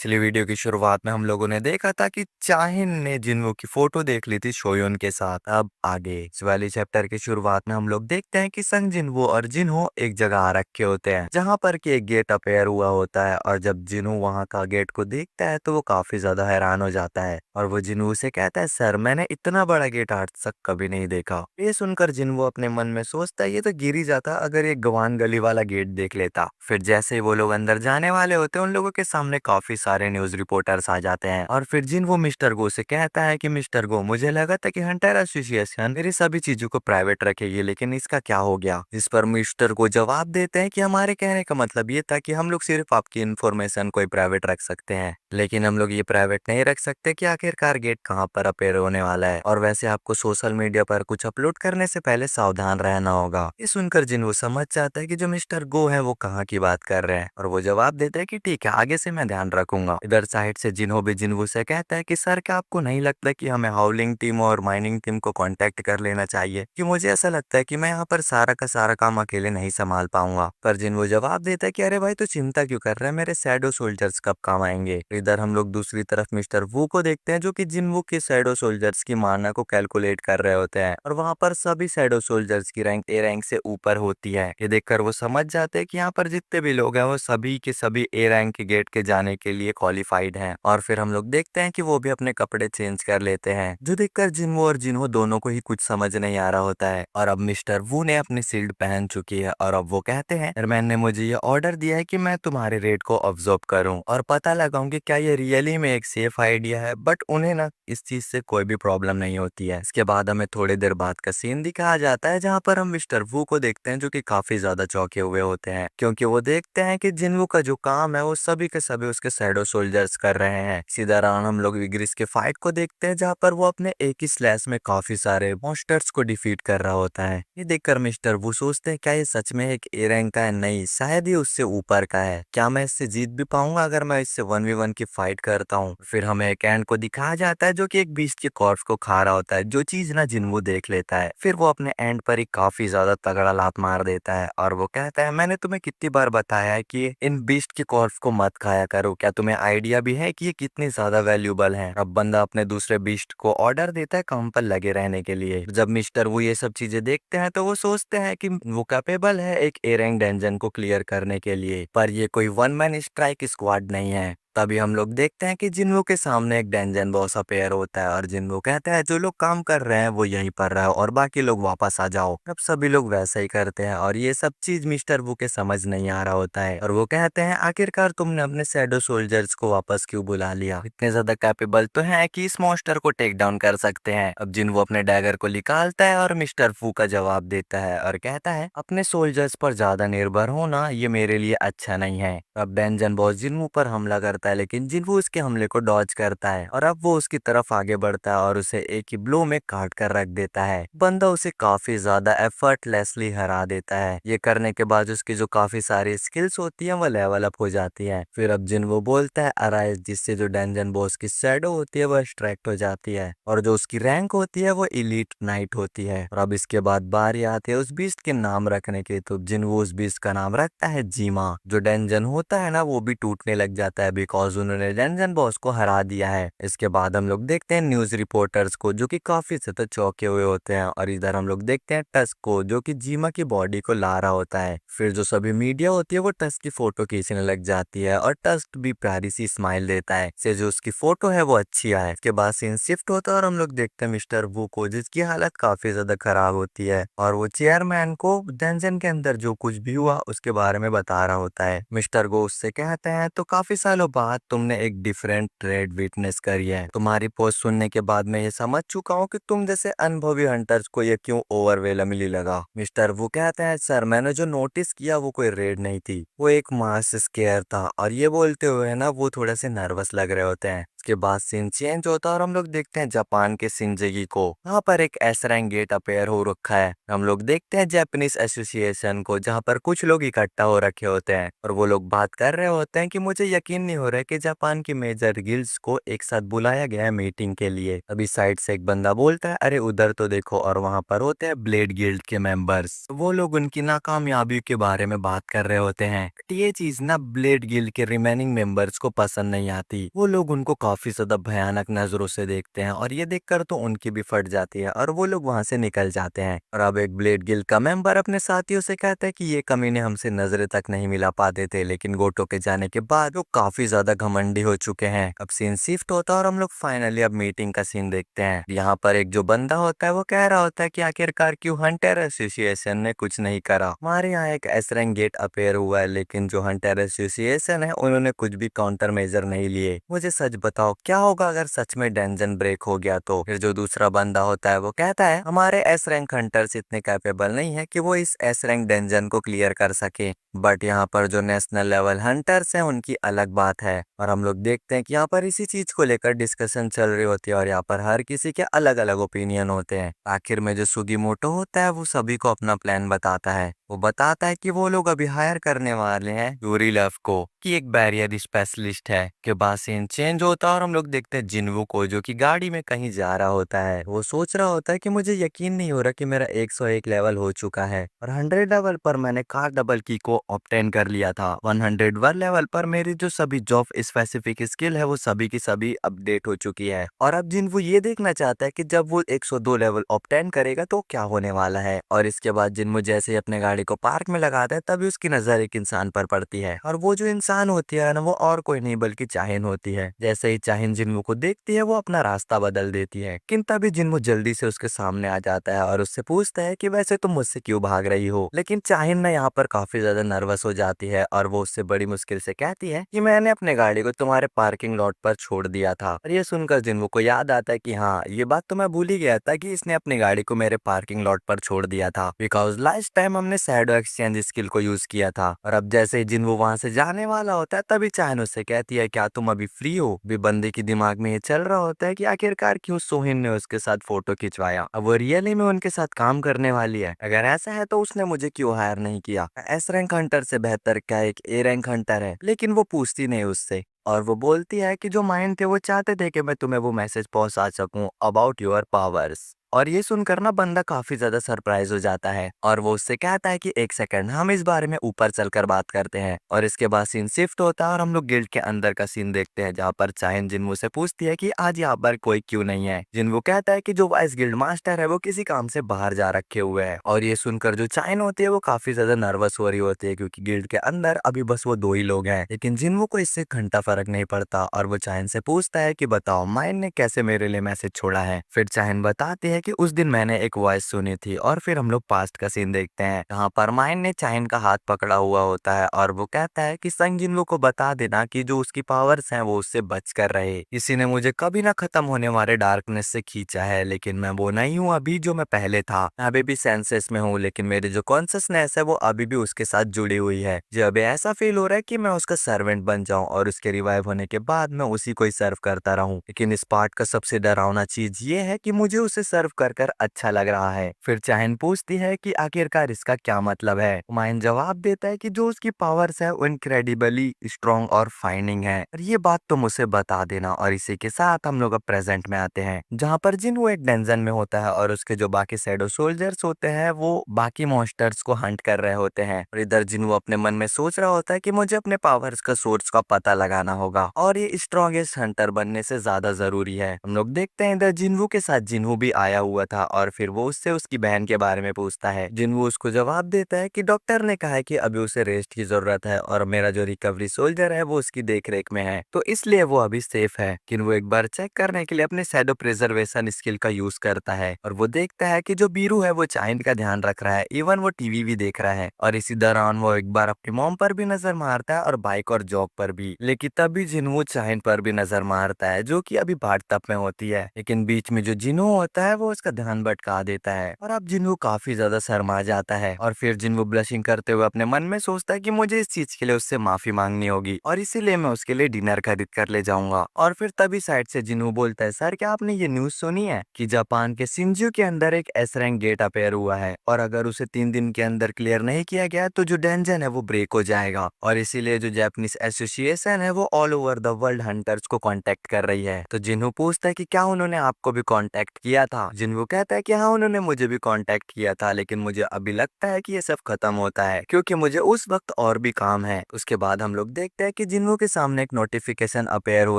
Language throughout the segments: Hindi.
पिछली वीडियो की शुरुआत में हम लोगों ने देखा था कि चाहिन ने जिन्हों की फोटो देख ली थी शोयुन के साथ। अब आगे इस वाली चैप्टर की शुरुआत में हम लोग देखते हैं कि संग जिनवो और जिन्हो एक जगह आ रखे होते हैं जहां पर कि एक गेट अपेयर हुआ होता है। और जब जिन्हो वहां का गेट को देखता है तो वो काफी ज्यादा हैरान हो जाता है और वो जिन्हो से कहता है, सर मैंने इतना बड़ा गेट आज तक कभी नहीं देखा। ये सुनकर जिन्हो अपने मन में सोचता है ये तो गिर ही जाता अगर ये गवान गली वाला गेट देख लेता। फिर जैसे ही वो लोग अंदर जाने वाले होते हैं उन लोगों के सामने काफी सारे न्यूज रिपोर्टर्स आ जाते हैं और फिर जिन वो मिस्टर गो से कहता है कि मिस्टर गो, मुझे लगा था कि हंटर एसोसिएशन मेरी सभी चीजों को प्राइवेट रखेगी, लेकिन इसका क्या हो गया। इस पर मिस्टर गो जवाब देते हैं कि हमारे कहने का मतलब ये था कि हम लोग सिर्फ आपकी इन्फॉर्मेशन को प्राइवेट रख सकते हैं, लेकिन हम लोग ये प्राइवेट नहीं रख सकते कि आखिरकार गेट कहाँ पर अपेयर होने वाला है। और वैसे आपको सोशल मीडिया पर कुछ अपलोड करने से पहले सावधान रहना होगा। ये सुनकर जिन वो समझ जाता है कि जो मिस्टर गो है वो कहाँ की बात कर रहे हैं और वो जवाब देता है कि ठीक है, आगे से मैं ध्यान रखूंगा। इधर साइड से जिन्हो भी जिन्वू से कहता है कि सर क्या आपको नहीं लगता कि हमें हाउलिंग टीम और माइनिंग टीम को कांटेक्ट कर लेना चाहिए, कि मुझे ऐसा लगता है कि मैं यहाँ पर सारा का सारा काम अकेले नहीं संभाल पाऊंगा। पर जिन्वू जवाब देता है कि अरे भाई, तो चिंता क्यों कर रहा है, मेरे शैडो सोल्जर्स कब काम आएंगे। इधर हम लोग दूसरी तरफ मिस्टर वू को देखते हैं जो कि जिन्वू के शैडो सोल्जर्स की माना को कैलकुलेट कर रहे होते हैं और वहां पर सभी शैडो सोल्जर्स की रैंक ए रैंक से ऊपर होती है। ये देखकर वो समझ जाते हैं कि यहाँ पर जितने भी लोग हैं वो सभी के सभी ए रैंक के गेट के जाने के लिए क्वालिफाइड हैं। और फिर हम लोग देखते हैं कि वो भी अपने कपड़े चेंज कर लेते हैं, जो देखकर जिन्हो और जिन्हो दोनों को ही कुछ समझ नहीं आ रहा होता है। और अब मिस्टर वू ने अपनी शील्ड पहन चुकी है और अब वो कहते हैं, एयरमैन ने मुझे ये ऑर्डर दिया है कि मैं तुम्हारे रेट को ऑब्जर्व करूं और पता लगाऊं कि क्या ये रियली में एक सेफ आइडिया है। बट उन्हें ना इस चीज से कोई भी प्रॉब्लम नहीं होती है। इसके बाद हमें थोड़ी देर बाद का सीन दिखाया जाता है जहाँ पर हम मिस्टर वू को देखते हैं जो कि काफी ज्यादा चौंके हुए होते हैं, क्योंकि वो देखते हैं कि जिन्वू का जो काम है वो सभी के सभी उसके शैडो सोल्जर्स कर रहे हैं। इसी दौरान हम लोग विग्रिस के फाइट को देखते हैं जहाँ पर वो अपने एक ही स्लैश में काफी सारे मॉन्स्टर्स को डिफीट कर रहा होता है। ये देखकर मिस्टर वू सोचते हैं, क्या ये सच में एक ए रैंक का है? नहीं, शायद ही उससे ऊपर का है। क्या मैं इससे जीत भी पाऊंगा अगर मैं इससे 1v1 की फाइट करता हूँ? फिर हमें एक एंड को दिखाया जाता है जो कि एक बीस्ट के कॉर्प्स को खा रहा होता है, जो चीज ना जिन्वू देख लेता है। फिर वो अपने एंड पर ही काफी ज्यादा तगड़ा लात मार देता है और वो कहता है, मैंने तुम्हें कितनी बार बताया है कि इन बीस्ट के कॉर्प्स को मत खाया करो, क्या तुम्हें आइडिया भी है कि ये कितने ज्यादा वैल्यूबल हैं? अब बंदा अपने दूसरे बीस्ट को ऑर्डर देता है काम पर लगे रहने के लिए। जब मिस्टर वो ये सब चीजें देखते हैं तो वो सोचते हैं कि वो कैपेबल है एक ए रैंक डंजन को क्लियर करने के लिए, पर ये कोई वन मैन स्ट्राइक स्क्वाड नहीं है। तभी हम लोग देखते हैं कि जिन्वो के सामने एक डंजन बॉस अपेयर होता है और जिन्वो कहता है, जो लोग काम कर रहे हैं वो यहीं पर रहो और बाकी लोग वापस आ जाओ। अब सभी लोग वैसा ही करते हैं और ये सब चीज मिस्टर वू के समझ नहीं आ रहा होता है और वो कहते हैं, आखिरकार तुमने अपने शैडो सोल्जर्स को वापस क्यों बुला लिया? इतने ज्यादा कैपेबल तो हैं कि इस मॉन्स्टर को टेक डाउन कर सकते हैं। अब जिन्वो अपने डैगर को निकालता है और मिस्टर वू का जवाब देता है और कहता है, अपने सोल्जर्स पर ज्यादा निर्भर होना ये मेरे लिए अच्छा नहीं है। अब डंजन बॉस जिन्वो पर हमला करता है, लेकिन जिन्वो उसके हमले को डॉज करता है और अब वो उसकी तरफ आगे बढ़ता है और उसे एक ही ब्लो में काट कर रख देता है। बंदा उसे काफी ज्यादा एफर्टलेसली हरा देता है। ये करने के बाद उसकी जो काफी सारी स्किल्स होती है वो लेवल अप हो जाती है। फिर अब जिन्वो बोलता है अराइज, जिससे जो डंजन बॉस की शैडो होती है वो एक्सट्रैक्ट हो जाती है और जो उसकी रैंक होती है वो इलीट नाइट होती है। और अब इसके बाद बारी आती है उस बीस्ट के नाम रखने की, तो जिन्वो उस बीस्ट का नाम रखता है जीमा। जो डंजन होता है ना वो भी टूटने लग जाता है बिकॉज उन्होंने डंजन बॉस को हरा दिया है। इसके बाद हम लोग देखते हैं न्यूज रिपोर्टर्स को जो कि काफी ज्यादा चौंके हुए होते हैं और इधर हम लोग देखते हैं टस्क को जो कि जीमा की बॉडी को ला रहा होता है। फिर जो सभी मीडिया होती है वो टस्क की फोटो खींचने लग जाती है और टस्क भी प्यारी सी स्माइल देता है से जो उसकी फोटो है वो अच्छी आए। इसके बाद सीन शिफ्ट होता है और हम लोग देखते हैं मिस्टर वू को जिसकी हालत काफी ज्यादा खराब होती है और वो चेयरमैन को डंजन के अंदर जो कुछ भी हुआ उसके बारे में बता रहा होता है। मिस्टर गो उससे कहते हैं, तो काफी सालों बाद तुमने एक डिफरेंट ट्रेड विटनेस करी है। तुम्हारी पोस्ट सुनने के बाद मैं ये समझ चुका हूँ कि तुम जैसे अनुभवी हंटर्स को ये क्यों ओवरवेलमिली लगा। मिस्टर वो कहते हैं, सर मैंने जो नोटिस किया वो कोई रेड नहीं थी, वो एक मास स्केयर था। और ये बोलते हुए ना वो थोड़े से नर्वस लग रहे होते हैं। उसके बाद सीन चेंज होता है और हम लोग देखते हैं जापान के शिनजेगी को। वहाँ पर एक एस रैंक गेट अपेयर हो रखा है। हम लोग देखते हैं जापानीज एसोसिएशन को, जहाँ पर कुछ लोग इकट्ठा हो रखे होते हैं और वो लोग बात कर रहे होते हैं कि मुझे यकीन नहीं हो रहा है कि जापान की मेजर गिल्ड्स को एक साथ बुलाया गया है मीटिंग के लिए। अभी साइड से एक बंदा बोलता है, अरे उधर तो देखो, और वहाँ पर होते हैं ब्लेड गिल्ड के मेंबर्स। वो लोग उनकी नाकामयाबी के बारे में बात कर रहे होते हैं। बट ये चीज ना ब्लेड गिल्ड के रिमेनिंग मेंबर्स को पसंद नहीं आती। वो लोग उनको काफी ज्यादा भयानक नजरों से देखते हैं और ये देखकर तो उनकी भी फट जाती है और वो लोग वहां से निकल जाते हैं। और अब एक ब्लेड गिल्ड का मेंबर अपने साथियों से कहता है कि ये कमीने हमसे नजरें तक नहीं मिला पाते थे, लेकिन गोटो के जाने के बाद वो काफी ज्यादा घमंडी हो चुके हैं। अब सीन शिफ्ट होता है और हम लोग फाइनली अब मीटिंग का सीन देखते हैं। यहाँ पर एक जो बंदा होता है वो कह रहा होता है कि आखिरकार क्यों हंटर एसोसिएशन ने कुछ नहीं करा। हमारे यहाँ एक एस रैंक गेट अपेयर हुआ है, लेकिन जो हंटर एसोसिएशन है उन्होंने कुछ भी काउंटर मेजर नहीं लिए। मुझे सच बताओ, क्या होगा अगर सच में डंजन ब्रेक हो गया तो? फिर जो दूसरा बंदा होता है वो कहता है, हमारे एस रैंक हंटर्स इतने कैपेबल नहीं है कि वो इस एस रैंक डंजन को क्लियर कर सके। बट यहाँ पर जो नेशनल लेवल हंटर्स हैं उनकी अलग बात है। और हम लोग देखते हैं कि यहाँ पर इसी चीज को लेकर डिस्कशन चल रही होती है और यहाँ पर हर किसी के अलग अलग ओपिनियन होते हैं। आखिर में जो सुगीमोटो होता है वो सभी को अपना प्लान बताता है। वो बताता है कि वो लोग अभी हायर करने वाले हैं यूरी लव को, कि एक बैरियर स्पेशलिस्ट है। के बाद सीन चेंज होता है और हम लोग देखते हैं जिन्वू को, जो कि गाड़ी में कहीं जा रहा होता है। वो सोच रहा होता है कि मुझे यकीन नहीं हो रहा कि मेरा 101 लेवल हो चुका है और 100 लेवल पर मैंने कार डबल की को ऑब्टेन कर लिया था। 101 लेवल पर मेरी जो सभी जॉब स्पेसिफिक स्किल है वो सभी की सभी अपडेट हो चुकी है। और अब जिन्वू ये देखना चाहता है कि जब वो 102 लेवल ऑब्टेन करेगा तो क्या होने वाला है। और इसके बाद जिन्वू जैसे ही अपने गाड़ी को पार्क में लगाता है तभी उसकी नजर एक इंसान पर पड़ती है और वो जो इंसान होती है ना वो और कोई नहीं बल्कि चाहिन होती है। जैसे ही चाहिन जिन्वू को देखती है वो अपना रास्ता बदल देती है, लेकिन तभी जिन्वू जल्दी से उसके सामने आ जाता है और उससे पूछता है कि वैसे तुम मुझसे क्यों भाग रही हो। लेकिन चाहिन ना यहाँ पर काफी ज्यादा नर्वस हो जाती है और वो उससे बड़ी मुश्किल से कहती है कि मैंने अपने गाड़ी को तुम्हारे पार्किंग लॉट पर छोड़ दिया था। और ये सुनकर जिन्वू को याद आता है कि हाँ, ये बात तो मैं भूल ही गया था कि इसने अपनी गाड़ी को मेरे पार्किंग लॉट पर छोड़ दिया था, बिकॉज लास्ट टाइम हमने शैडो एक्सचेंज स्किल को यूज किया था। और अब जैसे ही जिन्वू वहां से जाने वाला होता है तभी चाहिन उससे कहती है, क्या तुम अभी फ्री हो? भी बंदे के दिमाग में ये चल रहा होता है कि आखिरकार क्यों सोहिन ने उसके साथ फोटो खिंचवाया। अब वो रियली में उनके साथ काम करने वाली है। अगर ऐसा है तो उसने मुझे क्यों हायर नहीं किया? एस रैंक हंटर से बेहतर क्या एक ए रैंक हंटर है? लेकिन वो पूछती नहीं उससे और वो बोलती है कि जो माइंड थे वो चाहते थे कि मैं तुम्हें वो मैसेज पहुंचा सकूं अबाउट योर पावर्स। और ये सुनकर ना बंदा काफी ज्यादा सरप्राइज हो जाता है और वो उससे कहता है कि एक सेकंड, हम इस बारे में ऊपर चलकर बात करते हैं। और इसके बाद सीन शिफ्ट होता है और हम लोग गिल्ड के अंदर का सीन देखते हैं, जहाँ पर चाहिन जिन्वू से पूछती है कि आज यहाँ पर कोई क्यों नहीं है। जिन्वू कहता है कि जो वाइस गिल्ड मास्टर है वो किसी काम से बाहर जा रखे हुए हैं। और ये सुनकर जो चाहिन होती है वो काफी ज्यादा नर्वस हो रही होती है, क्योंकि गिल्ड के अंदर अभी बस वो दो ही लोग हैं। लेकिन जिन्वू को इससे घंटा फर्क नहीं पड़ता और वो चाहिन से पूछता है कि बताओ माइन ने कैसे मेरे लिए मैसेज छोड़ा है। फिर चाहिन बताती है कि उस दिन मैंने एक वॉइस सुनी थी। और फिर हम लोग पास्ट का सीन देखते हैं, जहाँ पर माइन ने चाहिन का हाथ पकड़ा हुआ होता है और वो कहता है कि संग जिन्वू को बता देना कि जो उसकी पावर्स हैं वो उससे बच कर रहे। किसी ने मुझे कभी ना खत्म होने वाले डार्कनेस से खींचा है, लेकिन मैं वो नहीं हूँ अभी जो मैं पहले था। मैं अभी भी सेंसेस में हूँ, लेकिन मेरी जो कॉन्सियसनेस है वो अभी भी उसके साथ जुड़ी हुई है। जो अभी ऐसा फील हो रहा है कि मैं उसका सर्वेंट बन जाऊं और उसके रिवाइव होने के बाद मैं उसी को ही सर्व करता रहूं। लेकिन इस पार्ट का सबसे डरावना चीज ये है कि मुझे उसे सर्व कर कर अच्छा लग रहा है। फिर चाहिन पूछती है कि आखिरकार इसका क्या मतलब है। माइन जवाब देता है कि जो उसकी पावर्स है वो इनक्रेडिबली स्ट्रॉन्ग और फाइनिंग है और ये बात तुम उसे बता देना। और इसी के साथ हम लोग अब प्रेजेंट में आते हैं, जहाँ पर जिन्वू एक डंजन में होता है और उसके जो बाकी शैडो सोल्जर्स होते हैं वो बाकी मॉन्स्टर्स को हंट कर रहे होते हैं। और इधर जिन्वू अपने मन में सोच रहा होता है कि मुझे अपने पावर्स का सोर्स का पता लगाना होगा और ये स्ट्रॉन्गेस्ट हंटर बनने से ज्यादा जरूरी है। हम लोग देखते हैं इधर जिन्वू के साथ जिन्वू भी आया हुआ था और फिर वो उससे उसकी बहन के बारे में पूछता है। जिन्वू उसको जवाब देता है कि डॉक्टर ने कहा है कि अभी उसे रेस्ट की जरूरत है और मेरा जो रिकवरी सोल्जर है वो उसकी देखरेख में है, तो इसलिए वो अभी सेफ है। लेकिन वो एक बार चेक करने के लिए अपने शैडो प्रिजर्वेशन स्किल का यूज करता है और वो देखता है कि जो बीरू है वो चाहिन का ध्यान रख रहा है, इवन वो टीवी भी देख रहा है। और इसी दौरान वो एक बार अपनी मॉम पर भी नजर मारता है और बाइक और जॉब पर भी। लेकिन तभी जिन्हों चाइन पर भी नजर मारता है जो कि अभी बाथटब में होती है, लेकिन बीच में जो जिन्हों होता है वो उसका ध्यान भटका देता है और अब जिन्हों काफी ज्यादा शर्मा जाता है और फिर जिन्हों ब्लशिंग करते हुए अपने मन में सोचता है कि मुझे इस चीज के लिए उससे माफी मांगनी होगी और इसीलिए मैं उसके लिए डिनर खरीद कर ले जाऊंगा। और फिर तभी साइड से जिन्हों बोलता है, सर क्या आपने ये न्यूज सुनी है कि जापान के सिंजू के अंदर एक एस रैंक गेट अपेयर हुआ है और अगर उसे 3 दिन के अंदर क्लियर नहीं किया गया तो जो डंजन है वो ब्रेक हो जाएगा और इसीलिए जो जापानीज एसोसिएशन है वो all over the world hunters को कांटेक्ट कर रही है। तो जिन्हों पूछता है कि क्या उन्होंने आपको भी कांटेक्ट किया था। जिन्हों कहता है कि हाँ उन्होंने मुझे भी कांटेक्ट किया था, लेकिन मुझे अभी लगता है कि ये सब खत्म होता है क्योंकि मुझे उस वक्त और भी काम है। उसके बाद हम लोग देखते हैं कि जिन्हों के सामने एक नोटिफिकेशन अपेयर हो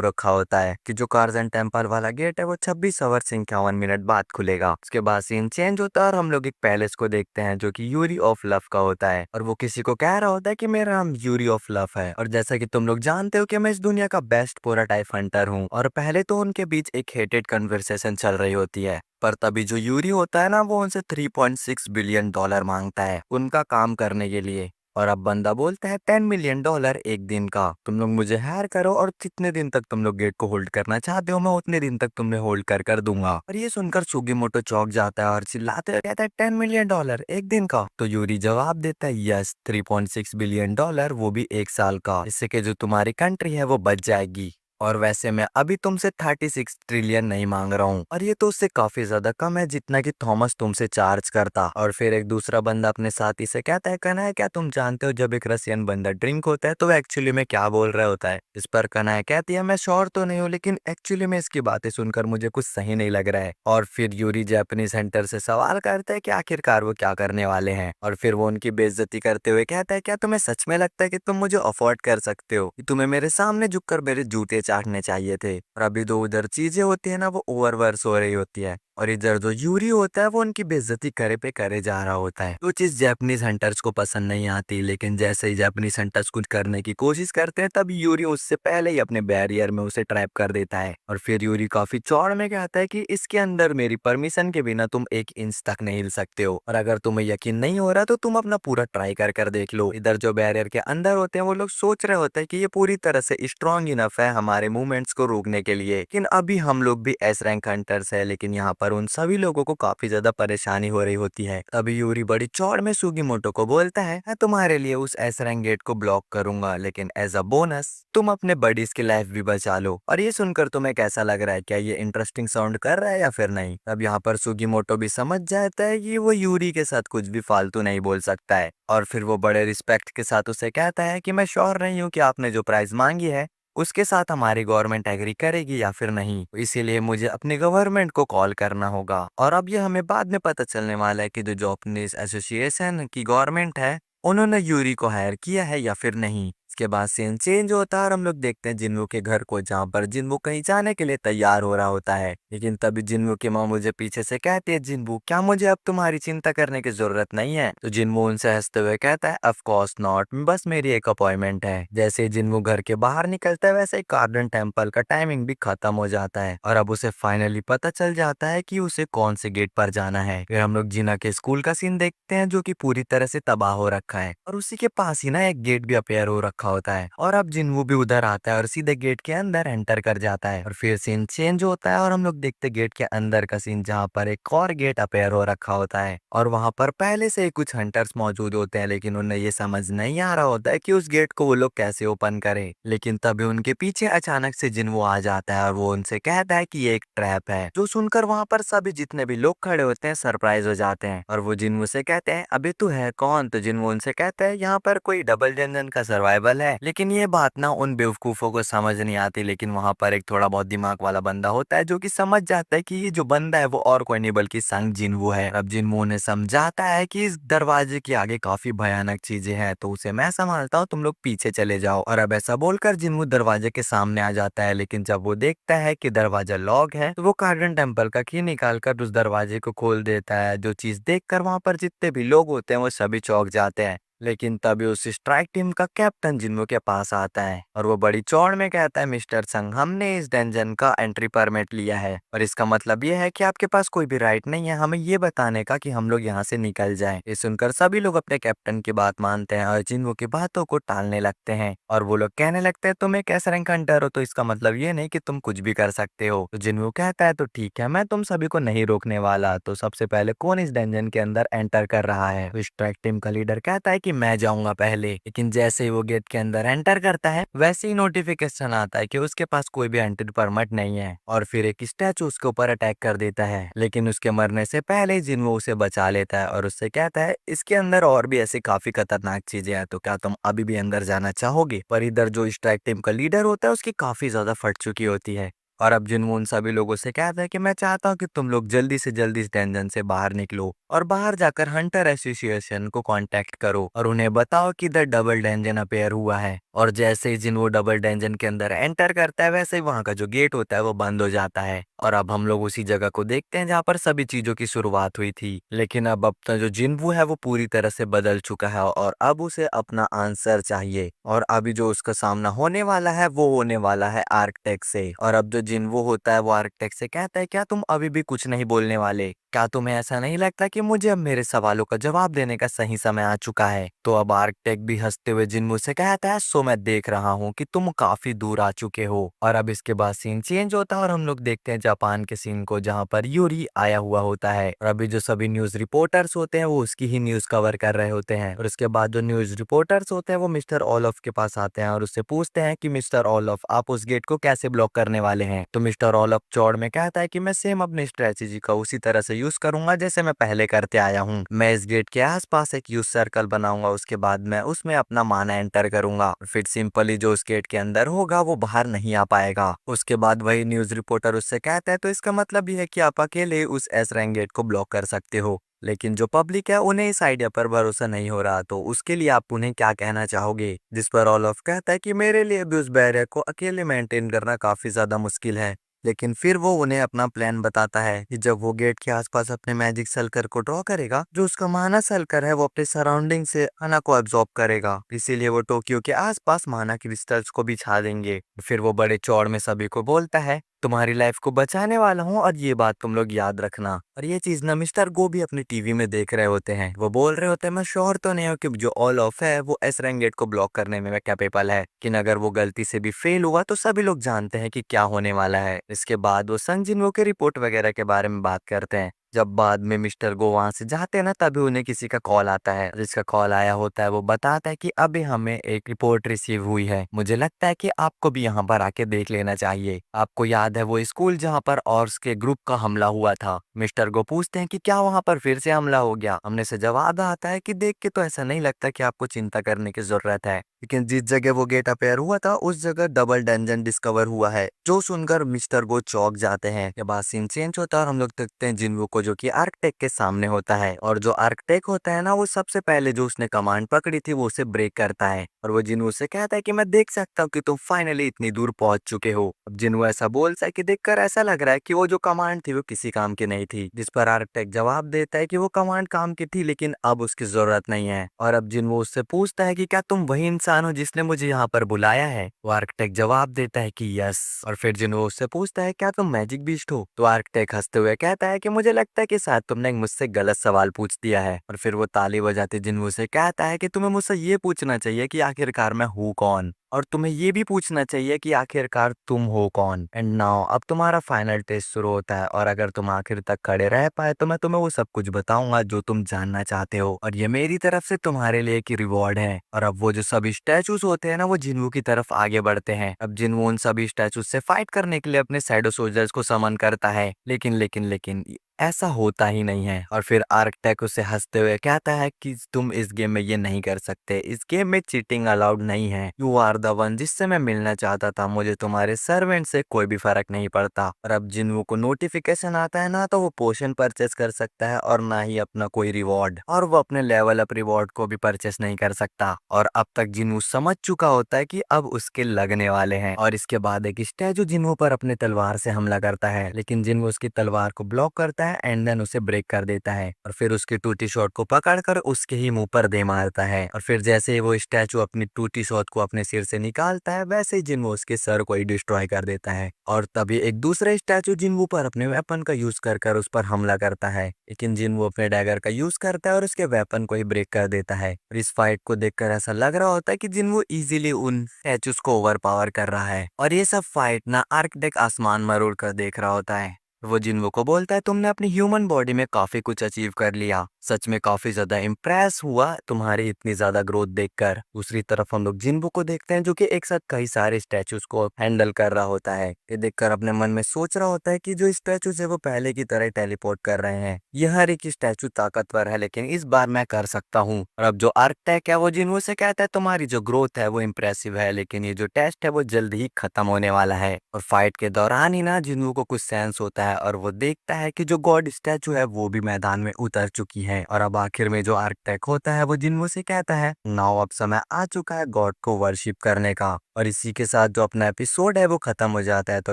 रखा होता है कि जो कार्जन टेम्पल वाला गेट है वो 26 आवर 51 मिनट बाद खुलेगा। उसके बाद सीन चेंज होता है और हम लोग एक पैलेस को देखते हैं जो कि यूरी ऑफ लव का होता है और वो किसी को कह रहा होता है कि मेरा नाम यूरी ऑफ लव है और जैसा कि तुम लोग जानते हो कि मैं इस दुनिया का बेस्ट प्रोटोटाइप हंटर हूँ। और पहले तो उनके बीच एक हेटेड कन्वर्सेशन चल रही होती है, पर तभी जो यूरी होता है ना वो उनसे $3.6 बिलियन मांगता है उनका काम करने के लिए। और अब बंदा बोलता है $10 मिलियन एक दिन का, तुम लोग मुझे हायर करो और जितने दिन तक तुम लोग गेट को होल्ड करना चाहते हो मैं उतने दिन तक तुम्हें होल्ड कर दूंगा। और ये सुनकर सुगीमोटो चौंक जाता है और चिल्लाते हुए कहता है $10 मिलियन एक दिन का। तो यूरी जवाब देता है यस, $3.6 बिलियन, वो भी 1 साल का, इससे कि जो तुम्हारी कंट्री है वो बच जाएगी। और वैसे मैं अभी तुमसे 36 ट्रिलियन नहीं मांग रहा हूँ और ये तो उससे काफी ज्यादा कम है जितना कि थॉमस तुमसे चार्ज करता। और फिर एक दूसरा बंदा अपने साथी से कहता है, कनाय क्या तुम जानते हो जब एक रसियन बंदा ड्रिंक होता है तो वो एक्चुअली में क्या बोल रहा होता है। इस पर कनाय कहती है मैं श्योर तो नहीं हूँ लेकिन एक्चुअली में इसकी बातें सुनकर मुझे कुछ सही नहीं लग रहा है। और फिर यूरी जापानीज सेंटर से सवाल करता है कि आखिरकार वो क्या करने वाले हैं और फिर वो उनकी बेइज्जती करते हुए कहता है क्या तुम्हें सच में लगता है कि तुम मुझे अफोर्ड कर सकते हो, कि तुम्हें मेरे सामने झुककर मेरे जूते चाटने चाहिए थे। और अभी दो उधर चीजें होती है ना वो ओवरवर्स हो रही होती है और इधर जो यूरी होता है वो उनकी बेइज्जती करे पे करे जा रहा होता है। तो चीज जापानीज हंटर्स को पसंद नहीं आती, लेकिन जैसे ही जापानीज हंटर्स कुछ करने की कोशिश करते हैं तब यूरी उससे पहले ही अपने बैरियर में उसे ट्रैप कर देता है। और फिर यूरी काफी चौड़ में कहता है कि इसके अंदर मेरी परमिशन के बिना तुम 1 इंच तक नहीं हिल सकते हो और अगर तुम्हें यकीन नहीं हो रहा तो तुम अपना पूरा ट्राई कर देख लो। इधर जो बैरियर के अंदर होते हैं वो लोग सोच रहे होते हैं कि ये पूरी तरह से स्ट्रॉन्ग इनफ है हमारे मूवमेंट्स को रोकने के लिए, लेकिन अभी हम लोग भी एस रैंक हंटर्स है, लेकिन यहाँ पर उन सभी लोगों को काफी ज्यादा परेशानी हो रही होती है। तभी यूरी बड़ी चौड़ में सुगीमोटो को बोलता है मैं तुम्हारे लिए उस एस रैंक गेट को ब्लॉक करूंगा लेकिन एज अ बोनस तुम अपने बडीज की लाइफ भी बचा लो। और ये सुनकर तुम्हें कैसा लग रहा है, क्या ये इंटरेस्टिंग साउंड कर रहा है या फिर नहीं। तब यहाँ पर सुगीमोटो भी समझ जाता है कि वो यूरी के साथ कुछ भी फालतू नहीं बोल सकता है और फिर वो बड़े रिस्पेक्ट के साथ उसे कहता है कि मैं श्योर नहीं हूँ कि आपने जो प्राइस मांगी है उसके साथ हमारी गवर्नमेंट एग्री करेगी या फिर नहीं, इसीलिए मुझे अपनी गवर्नमेंट को कॉल करना होगा। और अब ये हमें बाद में पता चलने वाला है कि जो जापानीज एसोसिएशन की गवर्नमेंट है उन्होंने यूरी को हायर किया है या फिर नहीं। इसके बाद सीन चेंज होता है और हम लोग देखते हैं जिन्वो के घर को जहाँ पर जिन्वो कहीं जाने के लिए तैयार हो रहा होता है, लेकिन तभी जिन्वो की माँ मुझे पीछे से कहती है जिन्वो क्या मुझे अब तुम्हारी चिंता करने की जरूरत नहीं है। तो जिन्वो उनसे हंसते हुए कहता है ऑफ कोर्स नॉट, बस मेरी एक अपॉइंटमेंट है। जैसे ही जिन्वो घर के बाहर निकलता है वैसे ही गार्डन टेम्पल का टाइमिंग भी खत्म हो जाता है और अब उसे फाइनली पता चल जाता है कि उसे कौन से गेट पर जाना है। फिर हम लोग जिना के स्कूल का सीन देखते हैं जो कि पूरी तरह से तबाह हो रखा है और उसी के पास ही ना एक गेट भी अपेयर हो रखा होता है और अब जिन्वो भी उधर आता है और सीधे गेट के अंदर एंटर कर जाता है। और फिर सीन चेंज होता है और हम लोग देखते गेट के अंदर का सीन जहाँ पर एक और गेट अपेयर हो रखा होता है और वहां पर पहले से ही कुछ हंटर्स मौजूद होते हैं, लेकिन उन्हें ये समझ नहीं आ रहा होता है कि उस गेट को वो लोग कैसे ओपन करें। लेकिन तभी उनके पीछे अचानक से जिन्वो आ जाता है और वो उनसे कहता है कि ये एक ट्रैप है, जो सुनकर वहां पर सभी जितने भी लोग खड़े होते हैं सरप्राइज हो जाते हैं और वो जिन्वो से कहते हैं अबे तू है कौन। तो जिन्वो उनसे कहता है यहाँ पर कोई डबल डंजन का सर्वाइवल है, लेकिन ये बात ना उन बेवकूफों को समझ नहीं आती। लेकिन वहां पर एक थोड़ा बहुत दिमाग वाला बंदा होता है जो कि समझ जाता है कि ये जो बंदा है वो और कोई नहीं बल्कि संग जिन्वो है। अब जिन्वो उन्हें समझाता है कि इस दरवाजे के आगे काफी भयानक चीजें हैं तो उसे मैं संभालता हूँ, तुम लोग पीछे चले जाओ। और अब ऐसा बोलकर जिन्वो दरवाजे के सामने आ जाता है, लेकिन जब वो देखता है कि दरवाजा लॉक है तो वो गार्डन टेम्पल का की निकाल कर उस दरवाजे को खोल देता है। जो चीज देखकर वहां पर जितने भी लोग होते हैं वो सभी चौंक जाते हैं, लेकिन तभी उस स्ट्राइक टीम का कैप्टन जिन्हों के पास आता है और वो बड़ी चौड़ में कहता है, मिस्टर संग, हमने इस डंजन का एंट्री परमिट लिया है और इसका मतलब ये है कि आपके पास कोई भी राइट नहीं है हमें ये बताने का कि हम लोग यहाँ से निकल जाएं। ये सुनकर सभी लोग अपने कैप्टन की बात मानते हैं और जिन्हों की बातों को टालने लगते हैं और वो लोग कहने लगते हैं, तुम एक एस रैंक हंटर हो तो इसका मतलब ये नहीं कि तुम कुछ भी कर सकते हो। तो जिन्हों कहता है, तो ठीक है, मैं तुम सभी को नहीं रोकने वाला। तो सबसे पहले कौन इस डंजन के अंदर एंटर कर रहा है? तो स्ट्राइक टीम का लीडर कहता है कि मैं जाऊंगा पहले, लेकिन जैसे ही वो गेट के अंदर एंटर करता है वैसे ही नोटिफिकेशन आता है कि उसके पास कोई भी एंट्री परमिट नहीं है और फिर एक स्टैचू उसके ऊपर अटैक कर देता है। लेकिन उसके मरने से पहले जिन्हो उसे बचा लेता है और उससे कहता है, इसके अंदर और भी ऐसी काफी खतरनाक चीजें हैं, तो क्या तुम अभी भी अंदर जाना चाहोगे? पर इधर जो स्ट्राइक टीम का लीडर होता है उसकी काफी ज्यादा फट चुकी होती है और अब जिन्हों उन सभी लोगों से कहता है कि मैं चाहता हूँ कि तुम लोग जल्दी से जल्दी इस डंजन से बाहर निकलो और बाहर जाकर हंटर एसोसिएशन को कांटेक्ट करो और उन्हें बताओ कि इधर डबल डंजन अपेयर हुआ है। और जैसे ही जिन वो डबल डंजन के अंदर एंटर करता है वैसे ही वहां का जो गेट होता है वो बंद हो जाता है और अब हम लोग उसी जगह को देखते हैं जहाँ पर सभी चीजों की शुरुआत हुई थी। लेकिन अब तो जो जिन्वू है वो पूरी तरह से बदल चुका है और अब उसे अपना आंसर चाहिए और अभी जो उसका सामना होने वाला है वो होने वाला है आर्कटेक से। और अब जो जिन्वू होता है वो आर्कटेक से कहता है, क्या तुम अभी भी कुछ नहीं बोलने वाले? क्या तुम्हें ऐसा नहीं लगता कि मुझे अब मेरे सवालों का जवाब देने का सही समय आ चुका है? तो अब आर्कटेक भी हंसते हुए जिन्वू से कहता है, सो मैं देख रहा हूँ कि तुम काफी दूर आ चुके हो। और अब इसके बाद सीन चेंज होता है और हम लोग देखते हैं जापान के सीन को जहाँ पर यूरी आया हुआ होता है और अभी जो सभी न्यूज रिपोर्टर्स होते हैं वो उसकी ही न्यूज कवर कर रहे होते हैं। और उसके बाद जो न्यूज रिपोर्टर्स होते हैं वो मिस्टर ऑलफ के पास आते हैं और उससे पूछते हैं कि मिस्टर ऑलफ, आप उस गेट को कैसे ब्लॉक करने वाले हैं? तो मिस्टर ऑलफ चौड़ में कहता है कि मैं सेम अपनी स्ट्रेटेजी का उसी तरह से यूज करूंगा जैसे मैं पहले करते आया हूँ। मैं इस गेट के आसपास एक यूज सर्कल बनाऊंगा, उसके बाद मैं उसमें अपना माना एंटर करूंगा, फिर सिंपली जो उस गेट के अंदर होगा वो बाहर नहीं आ पाएगा। उसके बाद वही न्यूज रिपोर्टर उससे कहता है, तो इसका मतलब ये है कि आप अकेले उस एस रैंक गेट को ब्लॉक कर सकते हो, लेकिन जो पब्लिक है उन्हें इस आइडिया पर भरोसा नहीं हो रहा, तो उसके लिए आप उन्हें क्या कहना चाहोगे? जिस पर ऑलफ कहता है कि मेरे लिए भी उस बैरियर को अकेले मेंटेन करना काफी ज्यादा मुश्किल है। लेकिन फिर वो उन्हें अपना प्लान बताता है कि जब वो गेट के आसपास अपने मैजिक सर्कल को ड्रॉ करेगा, जो उसका माना सर्कल है वो अपने सराउंडिंग से माना को एब्जॉर्ब करेगा, इसीलिए वो टोक्यो के आसपास माना क्रिस्टल्स को बिछा देंगे। फिर वो बड़े चौड़ में सभी को बोलता है, तुम्हारी लाइफ को बचाने वाला हूँ और ये बात तुम लोग याद रखना। और ये चीज ना मिस्टर गो भी अपनी टीवी में देख रहे होते हैं। वो बोल रहे होते हैं, मैं श्योर तो नहीं हूँ कि जो ऑल ऑफ है वो एस रैंक गेट को ब्लॉक करने में कैपेबल है, लेकिन अगर वो गलती से भी फेल हुआ तो सभी लोग जानते हैं कि क्या होने वाला है। इसके बाद वो संग जिनवो के रिपोर्ट वगैरह के बारे में बात करते हैं। जब बाद में मिस्टर गो वहां से जाते हैं ना, तभी उन्हें किसी का कॉल आता है। जिसका कॉल आया होता है वो बताता है कि अभी हमें एक रिपोर्ट रिसीव हुई है, मुझे लगता है कि आपको भी यहाँ पर आके देख लेना चाहिए। आपको याद है वो स्कूल जहाँ पर ऑर्स के ग्रुप का हमला हुआ था? मिस्टर गो पूछते हैं कि क्या वहाँ पर फिर से हमला हो गया? हमने से जवाब आता है कि देख के तो ऐसा नहीं लगता कि आपको चिंता करने की जरूरत है, लेकिन जिस जगह वो गेट अपेयर हुआ था उस जगह डबल डंजन डिस्कवर हुआ है। जो सुनकर मिस्टर गो चौंक जाते हैं। के बाद सीन चेंज होता है और हम लोग देखते हैं जिन्वो को, जो कि आर्कटेक के सामने होता है और जो आर्कटेक होता है ना, वो सबसे पहले जो उसने कमांड पकड़ी थी वो उसे ब्रेक करता है और वो जिन्वो से कहता है कि मैं देख सकता हूँ कि तुम फाइनली इतनी दूर पहुंच चुके हो। अब जिन्वो ऐसा बोलता है कि देखकर ऐसा लग रहा है कि वो जो कमांड थी वो किसी काम की नहीं थी। जिस पर आर्कटेक जवाब देता है कि वो कमांड काम की थी लेकिन अब उसकी जरूरत नहीं है। और अब जिन्वो उससे पूछता है कि क्या तुम वही इंसान हो जिसने मुझे यहाँ पर बुलाया है? वो आर्कटेक जवाब देता है कि यस। और फिर जिन्वो उससे पूछता है, क्या तुम मैजिक बीस्ट हो? तो आर्कटेक हंसते हुए कहता है कि मुझे लगता है कि शायद तुमने मुझसे गलत सवाल पूछ दिया है। और फिर वो ताली बजाते जिन्वो से कहता है कि तुम्हें मुझसे ये पूछना चाहिए कि आखिरकार मैं हूँ कौन, और तुम्हें ये भी पूछना चाहिए कि आखिरकार तुम हो कौन। एंड नाउ अब तुम्हारा फाइनल टेस्ट शुरू होता है और अगर तुम आखिर तक खड़े रह पाए तो मैं तुम्हें वो सब कुछ बताऊंगा जो तुम जानना चाहते हो, और ये मेरी तरफ से तुम्हारे लिए की रिवॉर्ड है। और अब वो जो सभी स्टैचूज होते हैं ना, वो जिन्वू की तरफ आगे बढ़ते हैं। अब जिन्वू उन सभी स्टैचूज से फाइट करने के लिए अपने शैडो सोल्जर्स को समन करता है, लेकिन ऐसा होता ही नहीं है। और फिर आर्कटेक उसे हंसते हुए कहता है कि तुम इस गेम में ये नहीं कर सकते, इस गेम में चीटिंग अलाउड नहीं है। यू आर द वन जिससे मैं मिलना चाहता था, मुझे तुम्हारे सर्वेंट से कोई भी फर्क नहीं पड़ता। और अब जिन्वो को नोटिफिकेशन आता है ना, तो वो पोशन परचेस कर सकता है और ना ही अपना कोई रिवॉर्ड, और वो अपने लेवल अप रिवॉर्ड को भी परचेस नहीं कर सकता। और अब तक जिन्वो समझ चुका होता है कि अब उसके लगने वाले हैं। और इसके बाद एक स्टैचू जिन्वो पर अपने तलवार से हमला करता है, लेकिन जिन्वो उसकी तलवार को ब्लॉक करता है है एंड देन उसे ब्रेक कर देता है और फिर उसकी टूटी शॉट को पकड़कर उसके ही मुंह पर दे मारता है। और फिर जैसे ही वो स्टैचू अपनी टूटी शॉट को अपने सिर से निकालता है वैसे ही जिन्वो उसके सर को ही डिस्ट्रॉय कर देता है। और तभी एक दूसरा स्टैचू जिन्वो पर अपने वेपन का यूज कर कर उस पर हमला करता है, लेकिन जिन्वो अपने डैगर का यूज करता है और उसके वेपन को ही ब्रेक कर देता है। और इस फाइट को देखकर ऐसा लग रहा होता है कि जिन्वो इजीली उन स्टैचूज को ओवर पावर कर रहा है। और ये सब फाइट ना आर्किटेक्ट आसमान मरोड़ कर देख रहा होता है। वो जिन्वो को बोलता है तुमने अपनी ह्यूमन बॉडी में काफी कुछ अचीव कर लिया, सच में काफी ज्यादा इम्प्रेस हुआ तुम्हारी इतनी ज्यादा ग्रोथ देखकर। दूसरी तरफ हम लोग जिन्वो को देखते हैं जो कि एक साथ कई सारे स्टैचूज को हैंडल कर रहा होता है। ये देखकर अपने मन में सोच रहा होता है कि जो स्टैचूज है वो पहले की तरह टेलीपोर्ट कर रहे हैं। यह हर एक स्टैचू ताकतवर है लेकिन इस बार मैं कर सकता हूँ। और अब जो आर्कटैक है वो जिन्वो से कहता है तुम्हारी जो ग्रोथ है वो इम्प्रेसिव है लेकिन ये जो टेस्ट है वो जल्द ही खत्म होने वाला है। और फाइट के दौरान ही ना जिन्वो को कुछ सेंस होता है और वो देखता है कि जो गॉड स्टैचू है वो भी मैदान में उतर चुकी है। और अब आखिर में जो आर्कटैक होता है वो जिन्वो से कहता है नाउ अब समय आ चुका है गॉड को वर्शिप करने का। और इसी के साथ जो अपना एपिसोड है वो खत्म हो जाता है। तो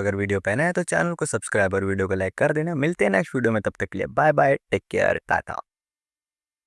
अगर वीडियो पहना है तो चैनल को सब्सक्राइब और वीडियो को लाइक कर देना। मिलते हैं नेक्स्ट वीडियो में, तब तक के लिए bye bye, take care, Tata.